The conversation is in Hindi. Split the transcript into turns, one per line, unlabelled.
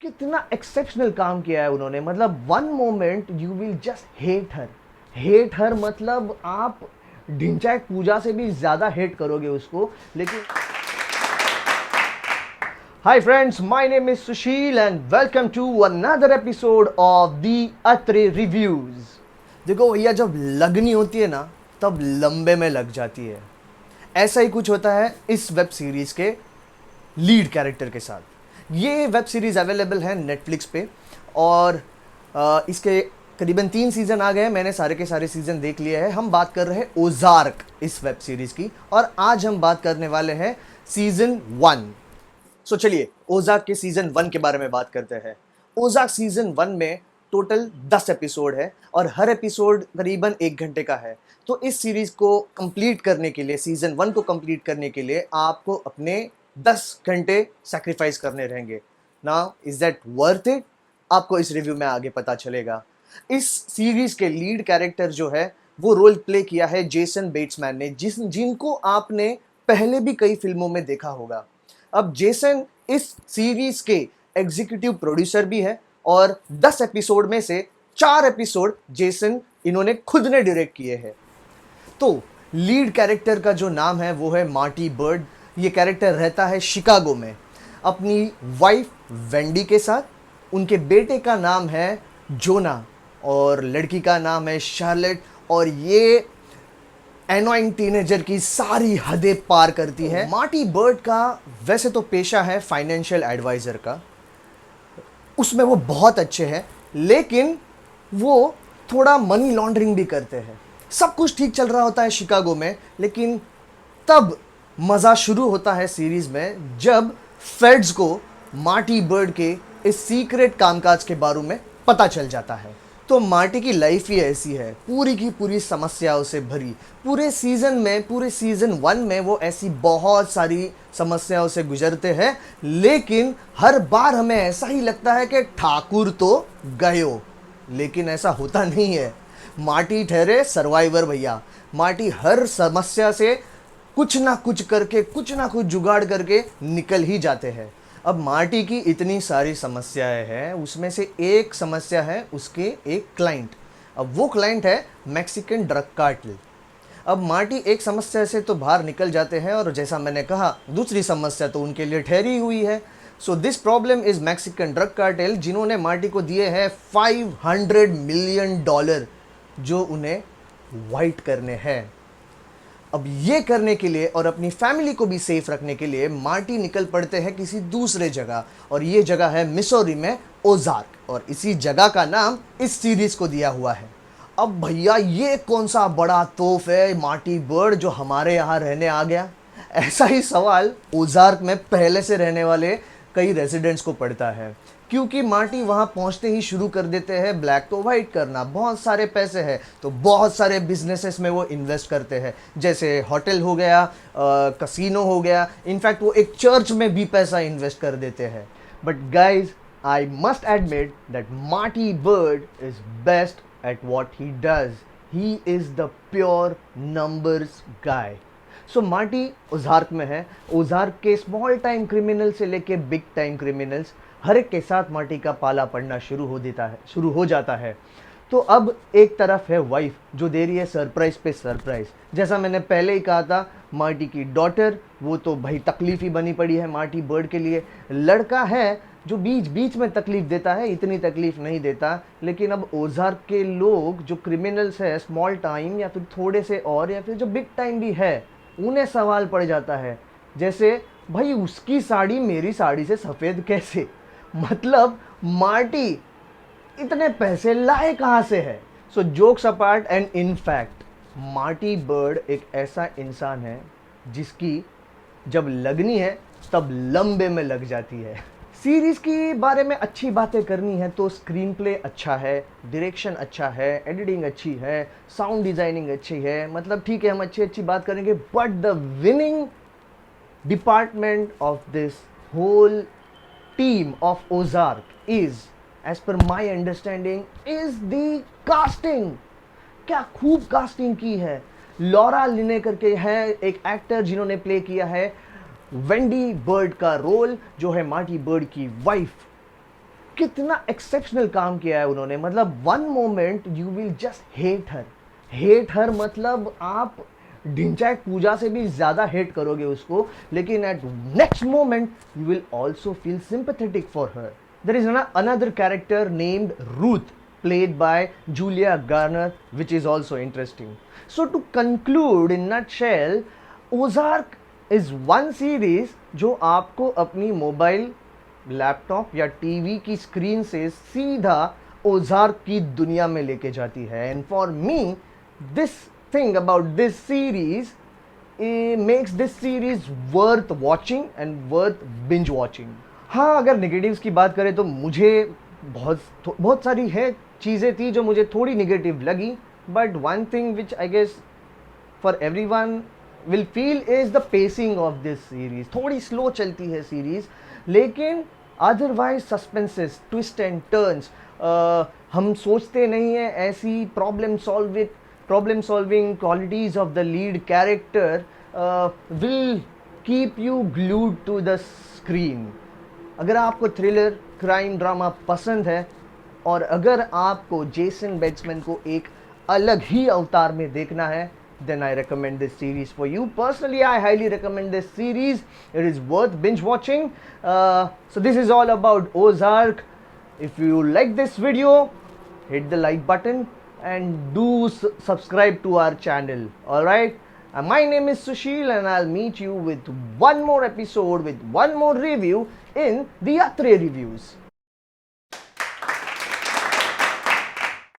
कितना एक्सेप्शनल काम किया है उन्होंने। मतलब one moment you will just hate her मतलब आप ढिंचैक पूजा से भी ज्यादा हेट करोगे उसको। लेकिन hi friends, my name is Sushil and welcome to another episode of the Atre reviews. देखो भैया, जब लगनी होती है ना तब लंबे में लग जाती है। ऐसा ही कुछ होता है इस वेब सीरीज के लीड कैरेक्टर के साथ। ये वेब सीरीज अवेलेबल है नेटफ्लिक्स पे और इसके करीबन 3 सीजन आ गए हैं। मैंने सारे के सारे सीजन देख लिए हैं। हम बात कर रहे हैं ओजार्क इस वेब सीरीज की और आज हम बात करने वाले हैं सीजन 1। सो चलिए ओजार्क के सीजन 1 के बारे में बात करते हैं। ओजार्क सीजन 1 में टोटल 10 एपिसोड है और हर एपिसोड करीबन 1 घंटे का है। तो इस सीरीज को कंप्लीट करने के लिए, सीजन 1 को कंप्लीट करने के लिए आपको अपने 10 घंटे सैक्रिफाइस करने रहेंगे। Now is that worth it? आपको इस रिव्यू में आगे पता चलेगा। इस सीरीज के लीड कैरेक्टर जो है वो रोल प्ले किया है जेसन बेट्समैन ने, जिनको आपने पहले भी कई फिल्मों में देखा होगा। अब जेसन इस सीरीज के एग्जीक्यूटिव प्रोड्यूसर भी है और 10 एपिसोड में से 4 एपिसोड जेसन इन्होंने खुद ने डायरेक्ट किए हैं। तो लीड कैरेक्टर का जो नाम है वो है मार्टी बर्ड। ये कैरेक्टर रहता है शिकागो में अपनी वाइफ वेंडी के साथ। उनके बेटे का नाम है जोना और लड़की का नाम है शार्लेट। और ये एनोइंग टीनेजर की सारी हदें पार करती है। मार्टी बर्ड का वैसे तो पेशा है फाइनेंशियल एडवाइजर का, उसमें वो बहुत अच्छे हैं, लेकिन वो थोड़ा मनी लॉन्ड्रिंग भी करते हैं। सब कुछ ठीक चल रहा होता है शिकागो में, लेकिन तब मज़ा शुरू होता है सीरीज में जब फेड्स को मार्टी बर्ड के इस सीक्रेट कामकाज के बारे में पता चल जाता है। तो मार्टी की लाइफ ही ऐसी है, पूरी की पूरी समस्याओं से भरी। पूरे सीजन 1 में वो ऐसी बहुत सारी समस्याओं से गुजरते हैं, लेकिन हर बार हमें ऐसा ही लगता है कि ठाकुर तो गयो, लेकिन ऐसा होता नहीं है। मार्टी ठहरे सर्वाइवर भैया। मार्टी हर समस्या से कुछ ना कुछ करके, कुछ ना कुछ जुगाड़ करके निकल ही जाते हैं। अब मार्टी की इतनी सारी समस्याएं हैं, उसमें से एक समस्या है उसके एक क्लाइंट। अब वो क्लाइंट है मैक्सिकन ड्रग कार्टेल। अब मार्टी एक समस्या से तो बाहर निकल जाते हैं और जैसा मैंने कहा दूसरी समस्या तो उनके लिए ठहरी हुई है। So this problem is Mexican drug cartel, जिन्होंने मार्टी को दिए हैं $500 मिलियन जो उन्हें वाइट करने हैं। अब ये करने के लिए और अपनी फैमिली को भी सेफ रखने के लिए मार्टी निकल पड़ते हैं किसी दूसरे जगह, और ये जगह है मिसौरी में ओजार्क, और इसी जगह का नाम इस सीरीज को दिया हुआ है। अब भैया ये कौन सा बड़ा तोफ है मार्टी बर्ड जो हमारे यहाँ रहने आ गया? ऐसा ही सवाल ओजार्क में पहले से रहने वाले कई रेजिडेंट्स को पड़ता है, क्योंकि मार्टी वहाँ पहुँचते ही शुरू कर देते हैं ब्लैक को वाइट करना। बहुत सारे पैसे हैं तो बहुत सारे बिजनेसेस में वो इन्वेस्ट करते हैं, जैसे होटल हो गया, कसिनो हो गया। इनफैक्ट वो एक चर्च में भी पैसा इन्वेस्ट कर देते हैं। But guys, I must admit that Marty Byrde is best at what he does. He is the pure numbers guy. So Marty Ozark में है। ओजार्क के स्मॉल टाइम क्रिमिनल से लेके बिग टाइम क्रिमिनल्स हर एक के साथ मार्टी का पाला पड़ना शुरू हो जाता है। तो अब एक तरफ है वाइफ जो दे रही है सरप्राइज पे सरप्राइज। जैसा मैंने पहले ही कहा था, मार्टी की डॉटर वो तो भाई तकलीफ ही बनी पड़ी है मार्टी बर्ड के लिए। लड़का है जो बीच बीच में तकलीफ देता है, इतनी तकलीफ नहीं देता। लेकिन अब ओजार्क के लोग जो क्रिमिनल्स है स्मॉल टाइम या फिर थोड़े से और या फिर जो बिग टाइम भी है, उन्हें सवाल पड़ जाता है, जैसे भाई उसकी साड़ी मेरी साड़ी से सफ़ेद कैसे? मतलब मार्टी इतने पैसे लाए कहाँ से है? So jokes apart and in fact, Marty Byrde एक ऐसा इंसान है जिसकी जब लगनी है तब लंबे में लग जाती है। सीरीज के बारे में अच्छी बातें करनी है तो स्क्रीन प्ले अच्छा है, डायरेक्शन अच्छा है, एडिटिंग अच्छी है, साउंड डिजाइनिंग अच्छी है। मतलब ठीक है, हम अच्छी अच्छी बात करेंगे, but the winning department of this whole team of Ozark is, as per my understanding, is the casting। क्या खूब कास्टिंग की है। लॉरा लिने करके है एक एक्टर जिन्होंने प्ले किया है वेंडी बर्ड का रोल, जो है मार्टी बर्ड की वाइफ। कितना एक्सेप्शनल काम किया है उन्होंने. मतलब one moment you will just hate her मतलब आप ढिंचाक पूजा से भी ज्यादा हेट करोगे उसको, लेकिन at next moment you will also feel sympathetic for her. There is another character named Ruth, played by Julia Garner, which is also interesting. So to conclude in nutshell, Ozark is one series जो आपको अपनी मोबाइल, लैपटॉप या टीवी की स्क्रीन से सीधा ओजार्क की दुनिया में लेके जाती है. And for me this thing about this series makes this series worth watching and worth binge watching. हाँ, अगर नेगेटिव्स की बात करें तो मुझे बहुत सारी है चीज़ें थी जो मुझे थोड़ी नेगेटिव लगी, but one thing which I guess for everyone will feel is the pacing of this series. थोड़ी स्लो चलती है सीरीज, लेकिन otherwise suspenses, twist and turns, हम सोचते नहीं हैं ऐसी problem solving qualities of the lead character will keep you glued to the screen. अगर आपको थ्रिलर क्राइम ड्रामा पसंद है और अगर आपको जेसन बेट्समैन को एक अलग ही अवतार में देखना है, then I recommend this series for you. Personally, I highly recommend this series. It is worth binge watching. So this is all about Ozark. If you like this video, hit the like button and do subscribe to our channel. Alright? My name is Sushil and I'll meet you with one more episode, with one more review in the Atre Reviews.